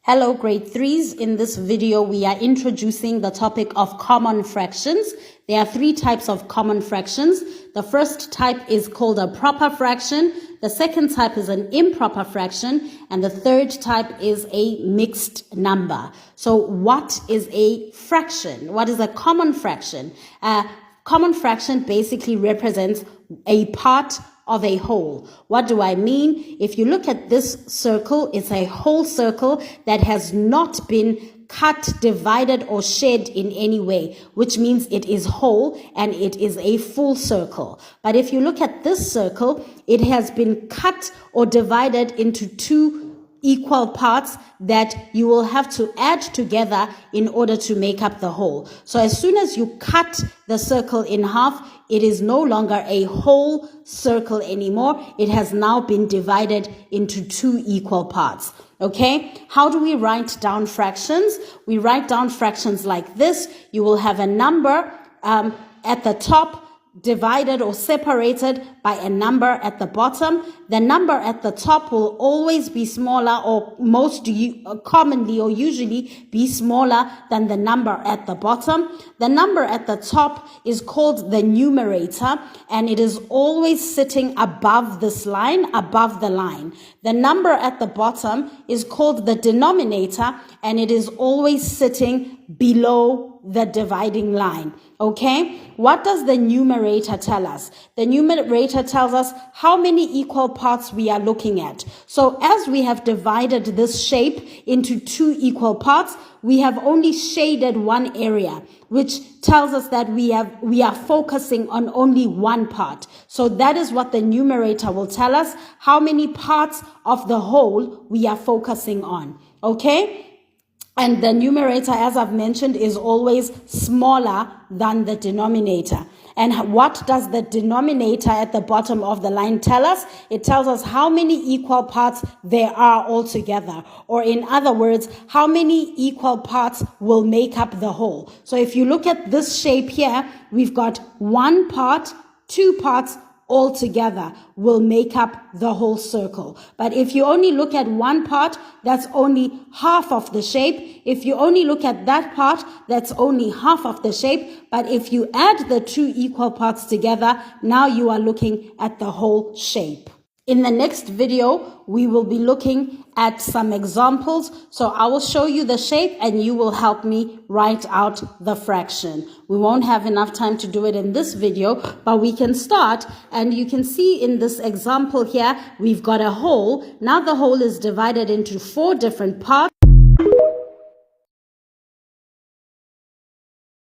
Hello, grade 3s. In this video, we are introducing the topic of common fractions. There are three types of common fractions. The first type is called a proper fraction. The second type is an improper fraction. And the third type is a mixed number. So what is a fraction? What is a common fraction? A common fraction basically represents a part of a whole. What do I mean? If you look at this circle, it's a whole circle that has not been cut, divided, or shed in any way, which means it is whole and it is a full circle. But if you look at this circle, it has been cut or divided into two equal parts that you will have to add together in order to make up the whole. So as soon as you cut the circle in half, it is no longer a whole circle anymore. It has now been divided into two equal parts. Okay, how do we write down fractions? We write down fractions like this. You will have a number at the top divided or separated by a number at the bottom. The number at the top will always be smaller, or most commonly or usually be smaller than the number at the bottom. The number at the top is called the numerator, and it is always sitting above this line, above the line. The number at the bottom is called the denominator, and it is always sitting below the dividing line. Okay, what does the numerator tell us? The numerator tells us how many equal parts we are looking at. So as we have divided this shape into two equal parts, we have only shaded one area, which tells us that we are focusing on only one part. So that is what the numerator will tell us, how many parts of the whole we are focusing on. Okay? And the numerator, as I've mentioned, is always smaller than the denominator. And what does the denominator at the bottom of the line tell us? It tells us how many equal parts there are altogether. Or in other words, how many equal parts will make up the whole. So if you look at this shape here, we've got one part, two parts, all together will make up the whole circle. But if you only look at one part, that's only half of the shape. If you only look at that part, that's only half of the shape. But if you add the two equal parts together, now you are looking at the whole shape. In the next video, we will be looking at some examples. So I will show you the shape and you will help me write out the fraction. We won't have enough time to do it in this video, but we can start. And you can see in this example here, we've got a whole. Now the whole is divided into four different parts.